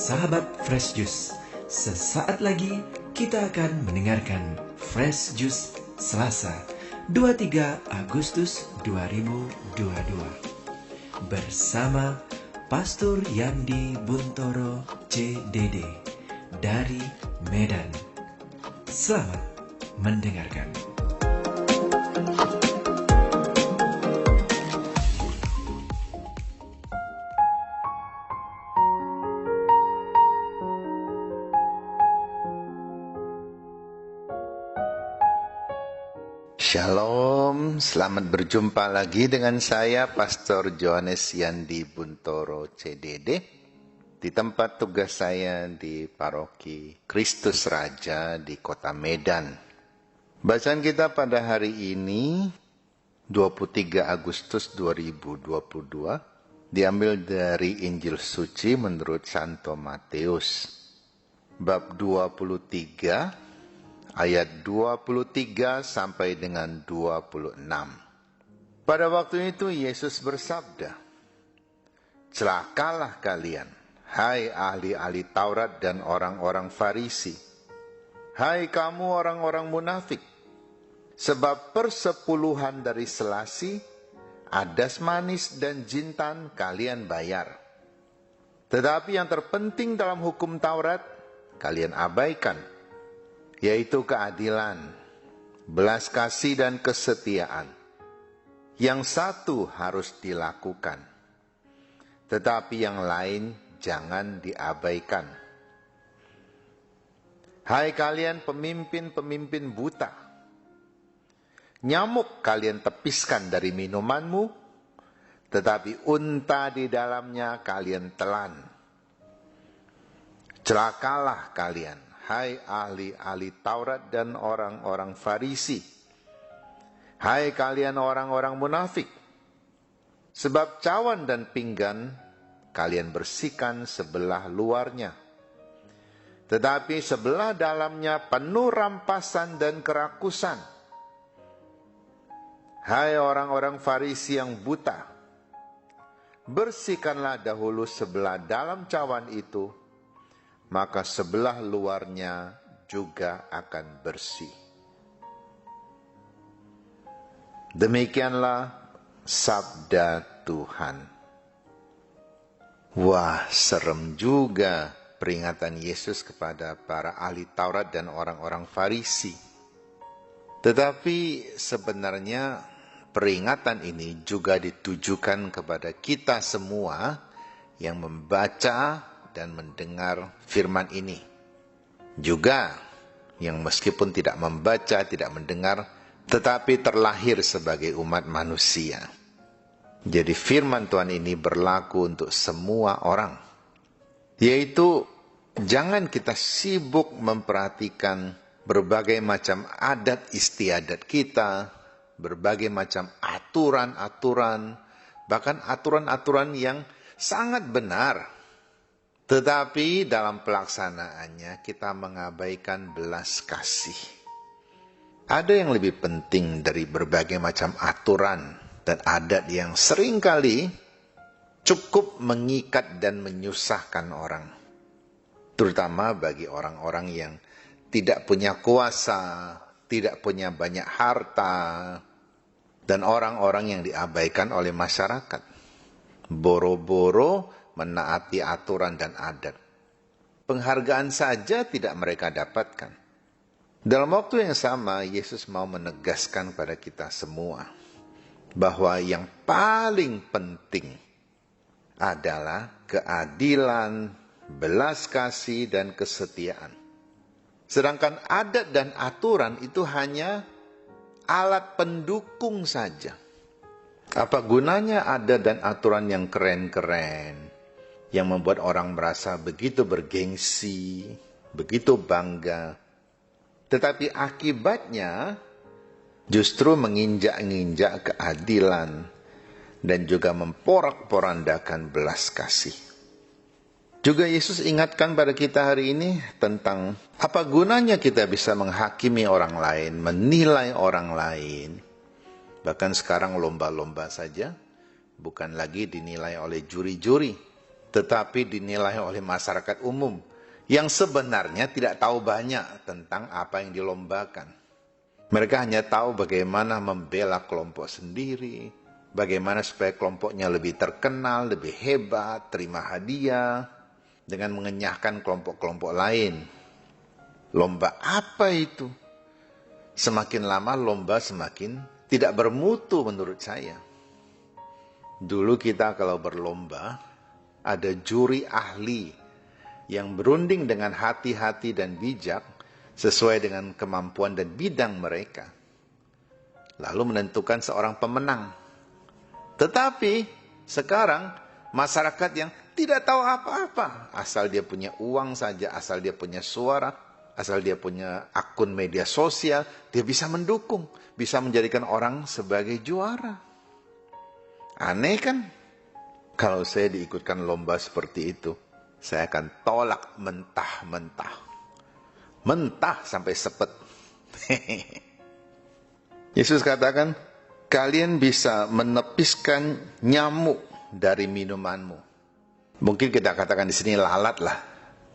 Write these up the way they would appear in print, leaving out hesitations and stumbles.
sahabat Fresh Juice. Sesaat lagi kita akan mendengarkan Fresh Juice Selasa 23 Agustus 2022 bersama Pastor Yandi Buntoro CDD dari Medan. Selamat mendengarkan. Shalom, selamat berjumpa lagi dengan saya Pastor Johannes Yandi Buntoro CDD di tempat tugas saya di Paroki Kristus Raja di Kota Medan. Bacaan kita pada hari ini 23 Agustus 2022 diambil dari Injil Suci menurut Santo Matius bab 23 ayat 23 sampai dengan 26. Pada waktu itu Yesus bersabda, "Celakalah kalian, hai ahli-ahli Taurat dan orang-orang Farisi. Hai kamu orang-orang munafik, sebab persepuluhan dari selasi, adas manis dan jintan kalian bayar. Tetapi yang terpenting dalam hukum Taurat kalian abaikan, yaitu keadilan, belas kasih dan kesetiaan. Yang satu harus dilakukan, tetapi yang lain jangan diabaikan. Hai kalian pemimpin-pemimpin buta, nyamuk kalian tepiskan dari minumanmu, tetapi unta di dalamnya kalian telan. Celakalah kalian, hai ahli-ahli Taurat dan orang-orang Farisi. Hai kalian orang-orang munafik, sebab cawan dan pinggan kalian bersihkan sebelah luarnya, tetapi sebelah dalamnya penuh rampasan dan kerakusan. Hai orang-orang Farisi yang buta, bersihkanlah dahulu sebelah dalam cawan itu, maka sebelah luarnya juga akan bersih." Demikianlah sabda Tuhan. Wah, serem juga peringatan Yesus kepada para ahli Taurat dan orang-orang Farisi. Tetapi sebenarnya peringatan ini juga ditujukan kepada kita semua yang membaca dan mendengar firman ini. Juga yang meskipun tidak membaca, tidak mendengar, tetapi terlahir sebagai umat manusia. Jadi firman Tuhan ini berlaku untuk semua orang. Yaitu jangan kita sibuk memperhatikan berbagai macam adat istiadat kita, berbagai macam aturan-aturan, bahkan aturan-aturan yang sangat benar. Tetapi dalam pelaksanaannya kita mengabaikan belas kasih. Ada yang lebih penting dari berbagai macam aturan dan adat yang seringkali cukup mengikat dan menyusahkan orang. Terutama bagi orang-orang yang tidak punya kuasa, tidak punya banyak harta, dan orang-orang yang diabaikan oleh masyarakat. Boro-boro menaati aturan dan adat. Penghargaan saja tidak mereka dapatkan. Dalam waktu yang sama, Yesus mau menegaskan pada kita semua bahwa yang paling penting adalah keadilan, belas kasih, dan kesetiaan. Sedangkan adat dan aturan itu hanya alat pendukung saja. Apa gunanya adat dan aturan yang keren-keren, yang membuat orang merasa begitu bergengsi, begitu bangga, tetapi akibatnya justru menginjak-injak keadilan dan juga memporak-porandakan belas kasih. Juga Yesus ingatkan pada kita hari ini tentang apa gunanya kita bisa menghakimi orang lain, menilai orang lain. Bahkan sekarang lomba-lomba saja, bukan lagi dinilai oleh juri-juri, tetapi dinilai oleh masyarakat umum yang sebenarnya tidak tahu banyak tentang apa yang dilombakan. Mereka hanya tahu bagaimana membela kelompok sendiri, bagaimana supaya kelompoknya lebih terkenal, lebih hebat, terima hadiah, dengan mengenyahkan kelompok-kelompok lain. Lomba apa itu? Semakin lama lomba semakin tidak bermutu menurut saya. Dulu kita kalau berlomba, ada juri ahli yang berunding dengan hati-hati dan bijak sesuai dengan kemampuan dan bidang mereka, lalu menentukan seorang pemenang. Tetapi sekarang masyarakat yang tidak tahu apa-apa, asal dia punya uang saja, asal dia punya suara, asal dia punya akun media sosial, dia bisa mendukung, bisa menjadikan orang sebagai juara. Aneh kan? Kalau saya diikutkan lomba seperti itu, saya akan tolak mentah-mentah. Mentah sampai sepet. Yesus katakan, kalian bisa menepiskan nyamuk dari minumanmu. Mungkin kita katakan di sini lalat lah.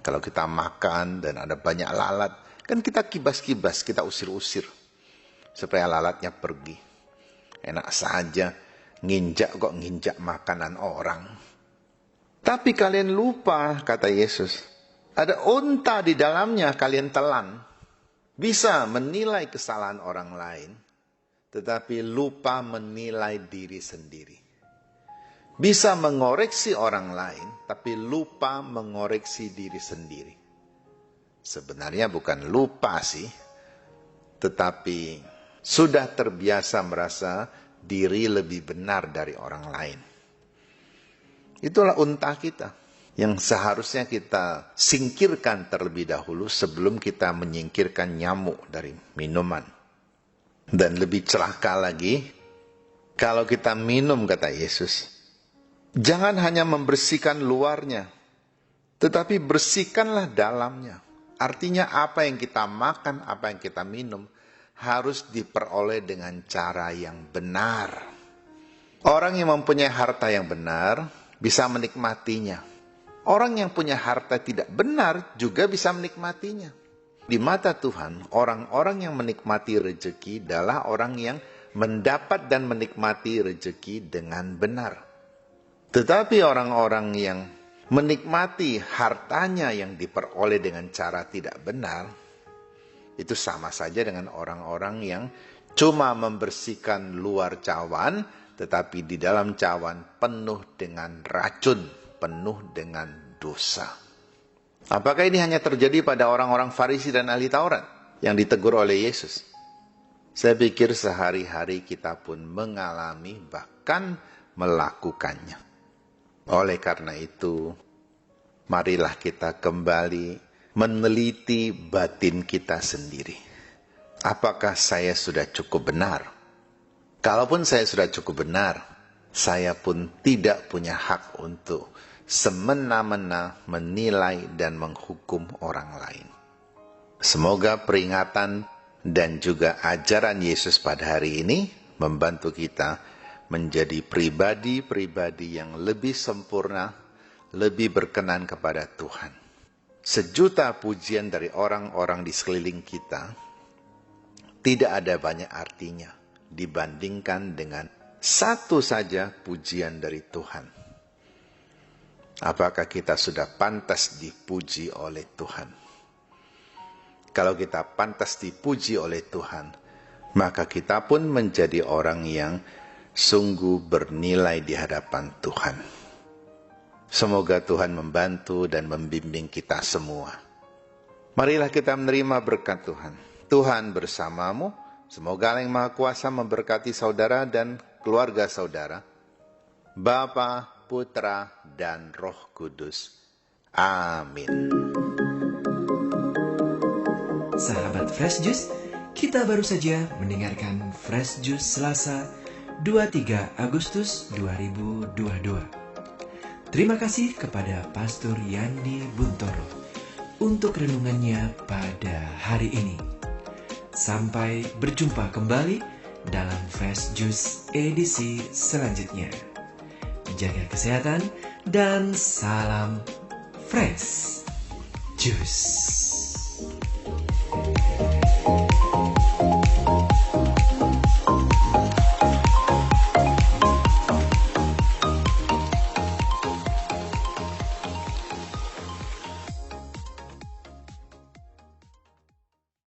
Kalau kita makan dan ada banyak lalat, kan kita kibas-kibas, kita usir-usir supaya lalatnya pergi. Enak saja, nginjak makanan orang. Tapi kalian lupa, kata Yesus, ada unta di dalamnya kalian telan. Bisa menilai kesalahan orang lain, tetapi lupa menilai diri sendiri. Bisa mengoreksi orang lain, tapi lupa mengoreksi diri sendiri. Sebenarnya bukan lupa sih, tetapi sudah terbiasa merasa diri lebih benar dari orang lain. Itulah unta kita yang seharusnya kita singkirkan terlebih dahulu sebelum kita menyingkirkan nyamuk dari minuman. Dan lebih celaka lagi, kalau kita minum, kata Yesus, jangan hanya membersihkan luarnya, tetapi bersihkanlah dalamnya. Artinya apa yang kita makan, apa yang kita minum, harus diperoleh dengan cara yang benar. Orang yang mempunyai harta yang benar bisa menikmatinya. Orang yang punya harta tidak benar juga bisa menikmatinya. Di mata Tuhan, orang-orang yang menikmati rezeki adalah orang yang mendapat dan menikmati rezeki dengan benar. Tetapi orang-orang yang menikmati hartanya yang diperoleh dengan cara tidak benar, itu sama saja dengan orang-orang yang cuma membersihkan luar cawan, tetapi di dalam cawan penuh dengan racun, penuh dengan dosa. Apakah ini hanya terjadi pada orang-orang Farisi dan ahli Taurat yang ditegur oleh Yesus? Saya pikir sehari-hari kita pun mengalami bahkan melakukannya. Oleh karena itu, marilah kita kembali meneliti batin kita sendiri. Apakah saya sudah cukup benar? Kalaupun saya sudah cukup benar, saya pun tidak punya hak untuk semena-mena menilai dan menghukum orang lain. Semoga peringatan dan juga ajaran Yesus pada hari ini membantu kita menjadi pribadi-pribadi yang lebih sempurna, lebih berkenan kepada Tuhan. Sejuta pujian dari orang-orang di sekeliling kita tidak ada banyak artinya dibandingkan dengan satu saja pujian dari Tuhan. Apakah kita sudah pantas dipuji oleh Tuhan? Kalau kita pantas dipuji oleh Tuhan, maka kita pun menjadi orang yang sungguh bernilai di hadapan Tuhan. Semoga Tuhan membantu dan membimbing kita semua. Marilah kita menerima berkat Tuhan. Tuhan bersamamu. Semoga Allah yang Maha Kuasa memberkati saudara dan keluarga saudara. Bapa, Putra, dan Roh Kudus. Amin. Sahabat Fresh Juice, kita baru saja mendengarkan Fresh Juice Selasa 23 Agustus 2022. Terima kasih kepada Pastor Yandi Buntoro untuk renungannya pada hari ini. Sampai berjumpa kembali dalam Fresh Juice edisi selanjutnya. jaga kesehatan, dan salam fresh juice.